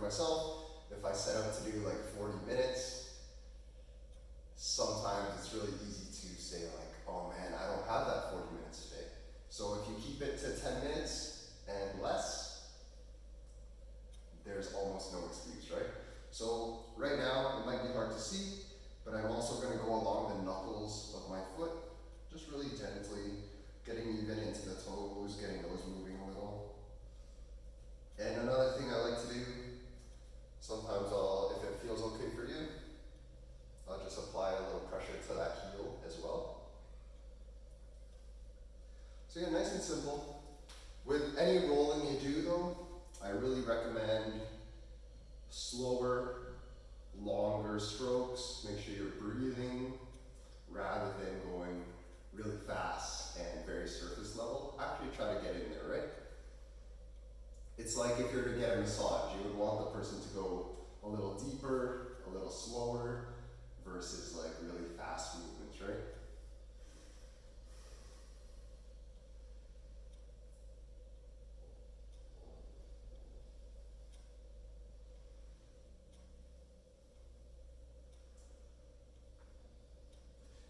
myself, if I set out to do like 40 minutes, sometimes it's really easy to say like, oh man, I don't have that 40 minutes today. So if you keep it to 10 minutes and less, there's almost no excuse, right? So right now, it might be hard to see, but I'm also going to go along the knuckles of my foot, just really gently, getting even into the toes, getting those moving a little. And another thing I like to do, sometimes if it feels okay for you, I'll just apply a little pressure to that heel as well. So yeah, nice and simple. With any rolling you do though, I really recommend slower, longer strokes. Make sure you're breathing rather than going really fast and very surface level. Actually try to get in there, right? It's like if you're to get a massage, you would want the person to go a little deeper, a little slower, versus like really fast movements, right?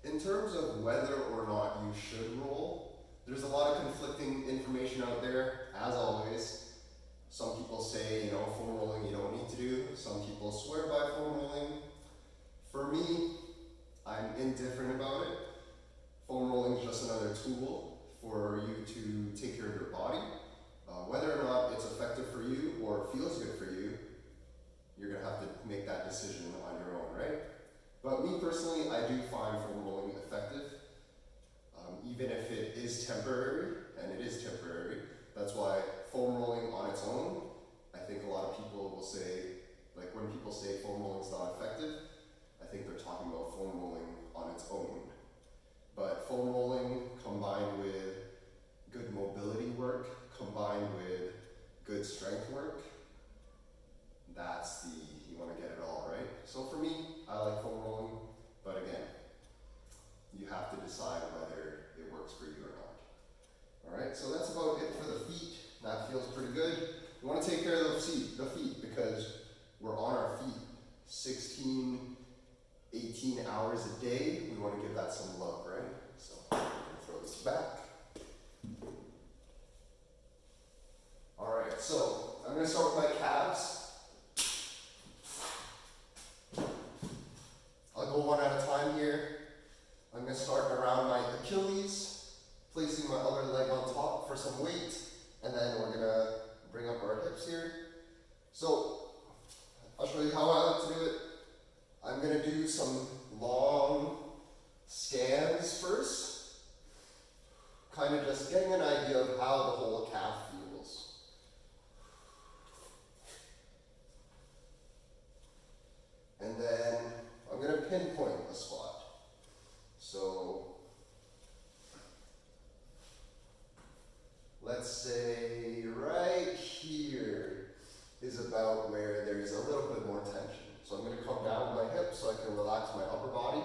In terms of whether or not you should roll, there's a lot of conflicting information out there, as always. Some people say, foam rolling you don't need to do. Some people swear by foam rolling. For me, I'm indifferent about it. Foam rolling is just another tool for you to take care of your body. Whether or not it's effective for you or feels good for you, you're gonna have to make that decision on your own, right? But me personally, I do find foam rolling effective, even if it is temporary, and it is temporary. That's why foam rolling on its own, I think a lot of people will say, like when people say foam rolling is not effective, I think they're talking about foam rolling on its own. But foam rolling combined with good mobility work, combined with good strength work, you want to get it all, right? So for me, I like foam rolling, but again, you have to decide whether it works for you or not. All right, so that's about it for the feet. That feels pretty good. We want to take care of the feet because we're on our feet 16, 18 hours a day. We want to give that some love, right? So I'm going to throw this back. All right, so I'm going to start with my calves. I'll go one at a time here. I'm going to start around my Achilles, placing my other leg on top for some weight, and then we're going to bring up our hips here. So I'll show you how I like to do it. I'm going to do some long scans first, kind of just getting an idea of how the whole calf feels. And then I'm going to pinpoint a spot. So let's say right here is about where there's a little bit more tension. So I'm going to come down with my hips so I can relax my upper body.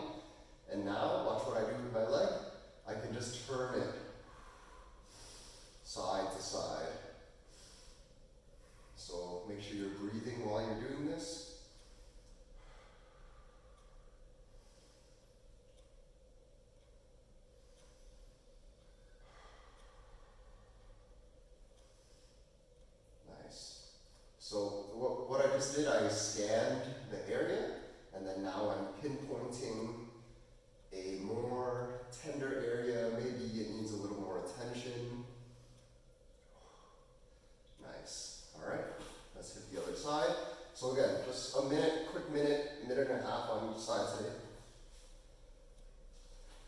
And now, watch what I do with my leg. I can just turn it side to side. So make sure you're breathing while you're doing this. So what I just did, I scanned the area, and then now I'm pinpointing a more tender area. Maybe it needs a little more attention. Nice. All right, let's hit the other side. So again, just a minute, quick minute, minute and a half on each side today.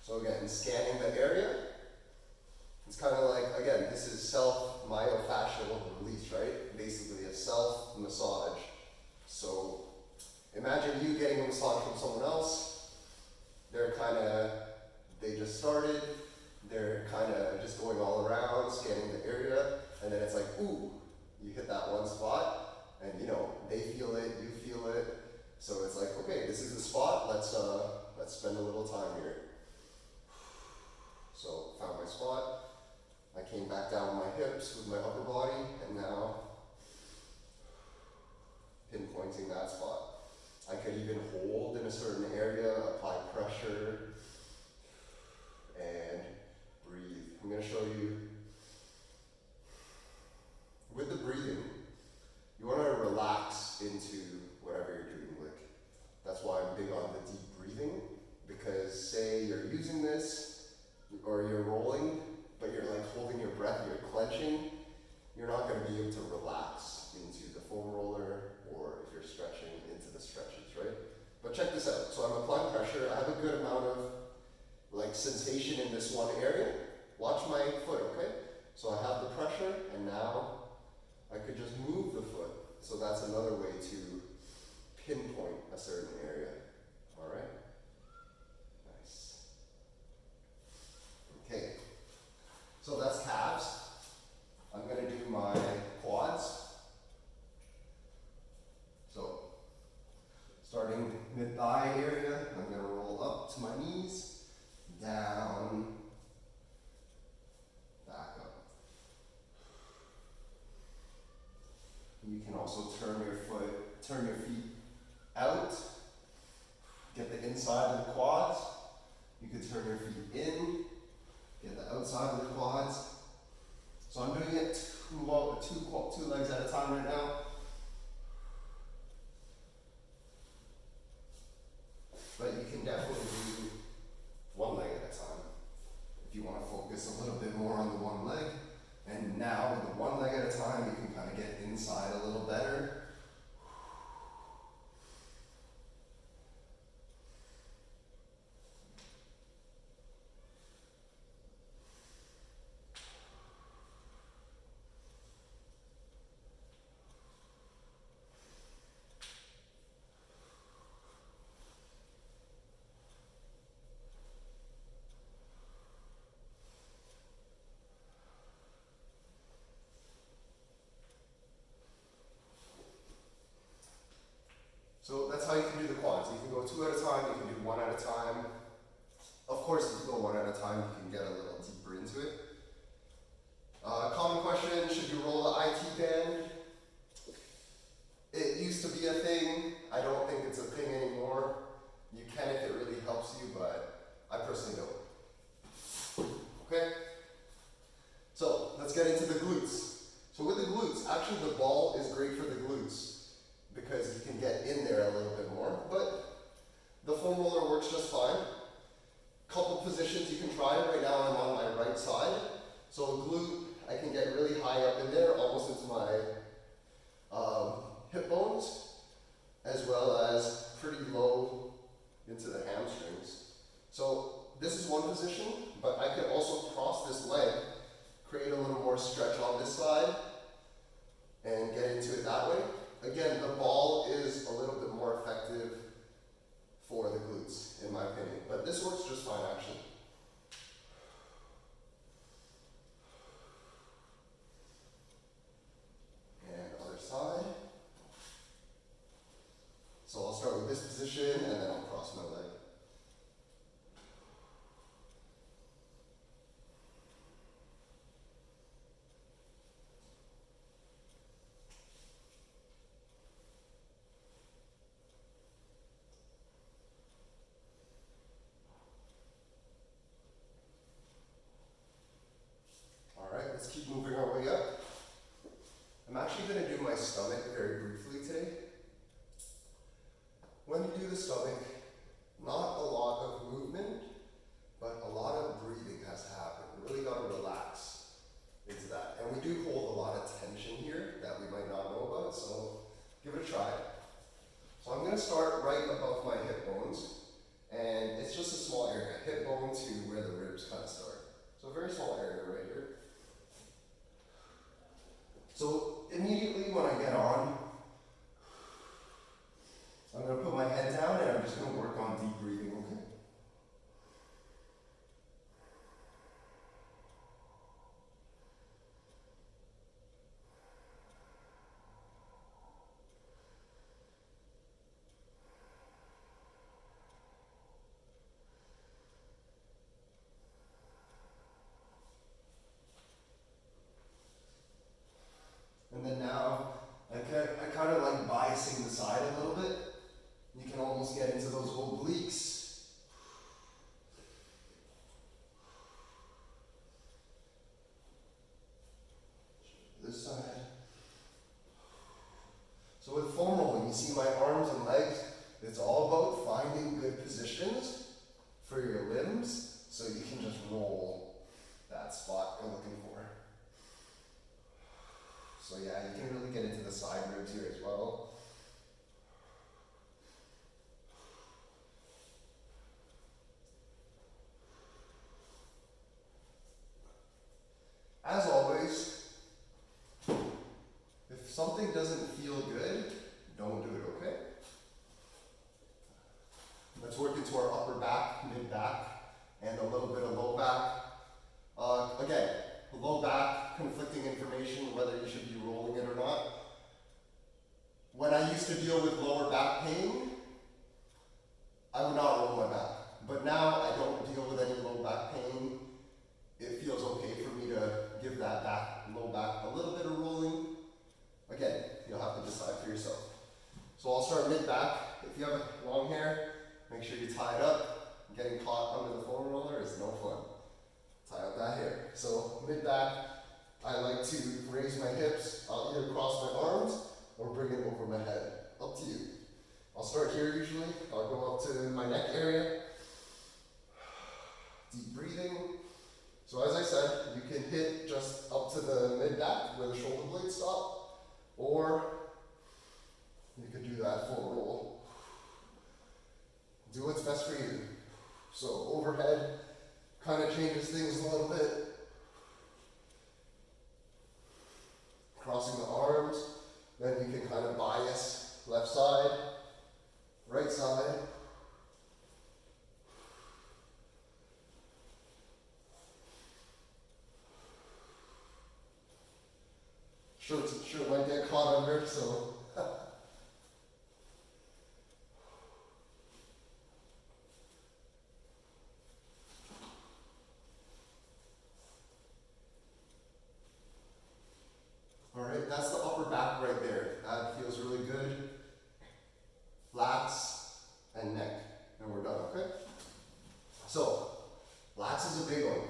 So again, scanning the area. It's kind of like, again, this is self-myofascial release, right? Basically a self-massage. So imagine you getting a massage from someone else. They just started. They're kind of just going all around, scanning the area. And then it's like, ooh, you hit that one spot. And they feel it, you feel it. So it's like, okay, this is the spot. Let's spend a little time here. So found my spot. I came back down my hips with my upper body, and now pinpoint in a certain area, apply pressure, and breathe. I'm going to show you, with the breathing, you want to relax into whatever you're doing. Like, that's why I'm big on the deep breathing, because say you're using this, or you're rolling, but you're like holding your breath, you're clenching, you're not going to be able to relax into the foam roller, or if you're stretching into the stretches, right? But check this out. So I'm applying pressure. I have a good amount of like sensation in this one area. Watch my foot, okay? So I have the pressure, and now I could just move the foot. So that's another way to pinpoint a certain area. All right? Nice. Okay. So that's calves. I'm going to do my quads. So starting mid-thigh area, I'm going to roll up to my knees, down, back up. You can also turn your feet out, get the inside of the quads. You can turn your feet in, get the outside of the quads. So I'm doing it two legs at a time right now. But you can definitely do one leg at a time if you want to focus a little bit more on the one leg. And now with the one leg at a time, you can kind of get inside a little better. So that's how you can do the quads. You can go two at a time, you can do one at a time. Of course, if you go one at a time, you can get a little deeper into it. Common question, should you roll the IT band? It used to be a thing. I don't think it's a thing anymore. You can if it really helps you, but I personally don't. Okay? So let's get into the glutes. So with the glutes, actually the ball is great for the glutes, because you can get in there a little bit more, but the foam roller works just fine. Couple positions you can try. Right now I'm on my right side, so glute, I can get really high up in there, almost into my hip bones, as well as pretty low into the hamstrings. So this is one position, but I could also cross this leg, create a little more stretch on this side, and get into it that way. Again, the ball is a little bit more effective for the glutes, in my opinion. But this works just fine, actually. And other side. So I'll start with this position, and then I'll cross my leg. Let's keep moving our way up. I'm actually going to do my stomach very briefly today. When you do the stomach, not a lot of movement, but a lot of breathing has to happen. You really got to relax into that. And we do hold a lot of tension here that we might not know about, so give it a try. So I'm going to start right above my hip bones, and it's just a small area, hip bone to where the ribs kind of start. So a very small area right here. So immediately when I get on, I'm going to put my head down and I'm just going to work on deep breathing, okay? And then now I it's all about finding good positions for your limbs so you can just roll that spot you're looking for. So yeah, you can really get into the side ribs here as well. As always, if something doesn't feel good, don't do it, okay? Let's work into our upper back, mid back, and a little bit of low back. Again, low back, conflicting information, whether you should be rolling it or not. When I used to deal with lower back pain, I would not roll my back. But now I don't deal with any low back pain. It feels okay for me to give that low back a little bit of rolling. Again, you'll have to decide for yourself. So I'll start mid back. If you have long hair, make sure you tie it up. Getting caught under the foam roller is no fun. Tie up that hair. So mid back, I like to raise my hips. I'll either cross my arms or bring it over my head. Up to you. I'll start here usually. I'll go up to my neck area. Deep breathing. So as I said, you can hit just up to the mid back where the shoulder blades stop, or you could do that full roll. Do what's best for you. So overhead kind of changes things a little bit. Crossing the arms, then you can kind of bias left side, right side. Sure might get caught under, so. All right, that's the upper back right there. That feels really good. Lats and neck, and we're done, okay? So, lats is a big one.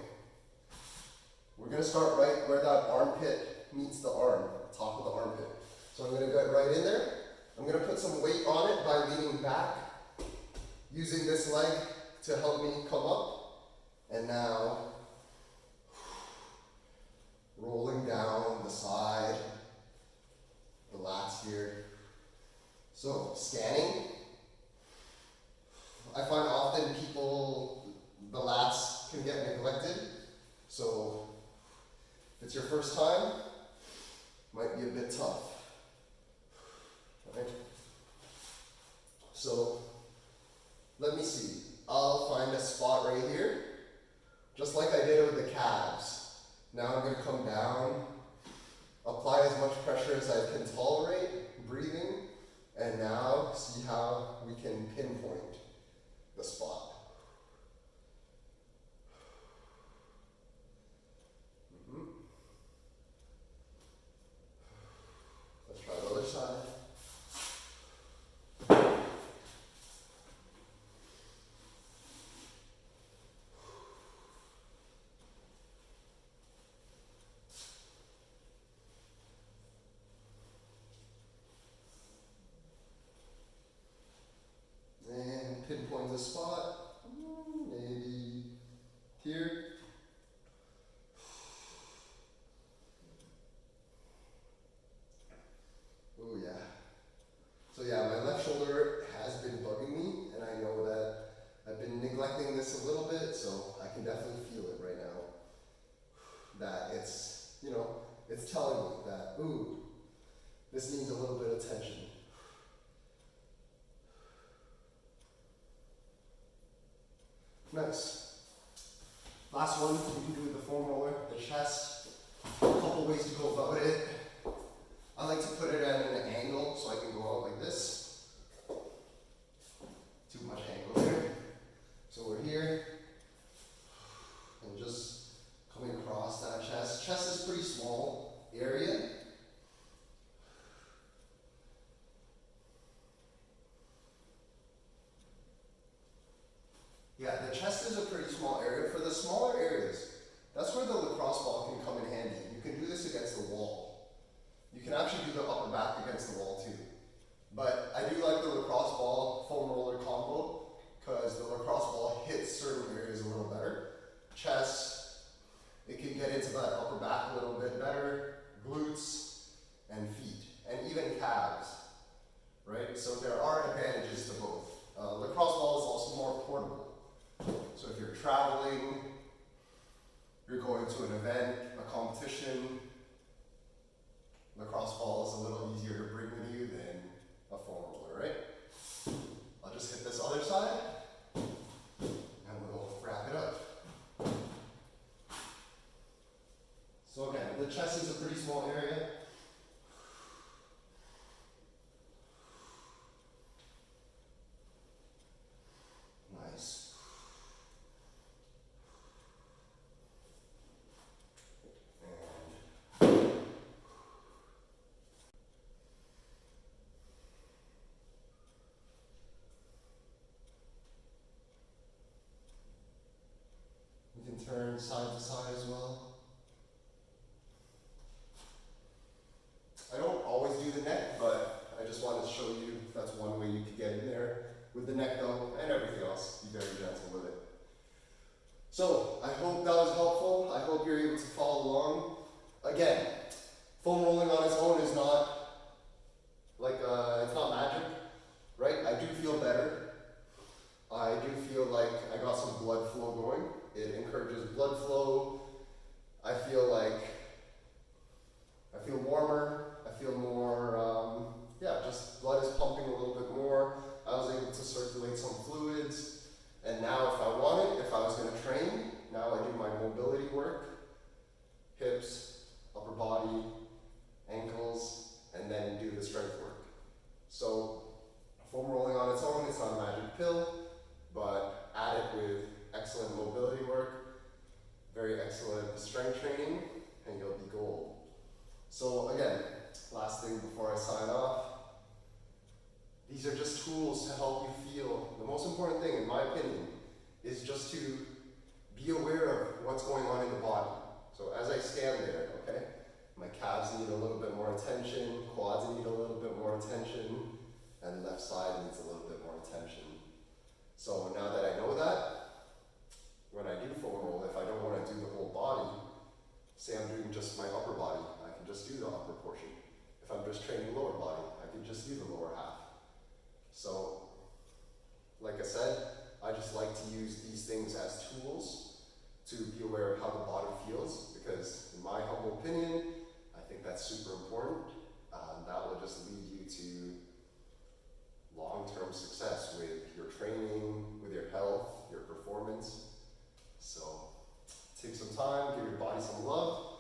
We're gonna start right where that armpit meets the arm, top of the armpit. So I'm gonna get right in there. I'm gonna put some weight on it by leaning back, using this leg to help me come up. And now, rolling down the side, the lats here. So scanning. I find often the lats can get neglected. So if it's your first time, might be a bit tough. Okay. So let me see. I'll find a spot right here, just like I did with the calves. Now I'm going to come down, apply as much pressure as I can tolerate, breathing, and now see how we can pinpoint the spot. Let's try the other side. And pinpoint the spot, maybe here. Oh yeah. So yeah, my left shoulder has been bugging me, and I know that I've been neglecting this a little bit, so I can definitely feel it right now. That it's, it's telling me that, ooh, this needs a little bit of attention. Nice. Last one, you can do with the foam roller, the chest. A couple ways to go about it. I like to put it at an angle so I can go out like this. Too much angle there. So we're here. And just coming across that chest. Chest is pretty small area. Yeah, the chest is a pretty small area. For the smaller areas, that's where the lacrosse ball can come in handy. You can do this against the wall. You can actually do the upper back against the wall too. But I do like the lacrosse ball foam chest. It can get into that upper back a little bit better, glutes and feet, and even calves, right? So there are advantages to both. Lacrosse ball is also more portable. So if you're traveling, you're going to an event, a competition, lacrosse ball is a little easier to bring with you than a foam roller, right? I'll just hit this other side, and we'll wrap it up. So again, the chest is a pretty small area. Nice. And we can turn side to side as well. I don't always do the neck, but I just wanted to show you that's one way you could get in there. With the neck though, and everything else, be very gentle with it. So, I hope that was helpful. I hope you're able to follow along. Again, foam rolling on its own is not like, it's not magic, right? I do feel better. I do feel like I got some blood flow going. It encourages blood flow. I feel warmer. I feel more, just blood is pumping a little bit more. I was able to circulate some fluids. And now if I wanted, if I was going to train, now I do my mobility work, hips, upper body, ankles, and then do the strength work. So foam rolling on its own, it's not a magic pill, but add it with excellent mobility work, very excellent strength training, and you'll be gold. So again, last thing before I sign off, these are just tools to help you feel. The most important thing, in my opinion, is just to be aware of what's going on in the body. So as I stand there, okay, my calves need a little bit more attention, quads need a little bit more attention, and left side needs a little bit more attention. So now that I know that, when I do foam roll, if I don't want to do the whole body, say I'm doing just my upper body, I can just do the upper portion. If I'm just training lower body, I can just do the lower half. So, like I said, I just like to use these things as tools to be aware of how the body feels, because in my humble opinion, I think that's super important. That will just lead you to long-term success with your training, with your health, your performance. So, take some time, give your body some love,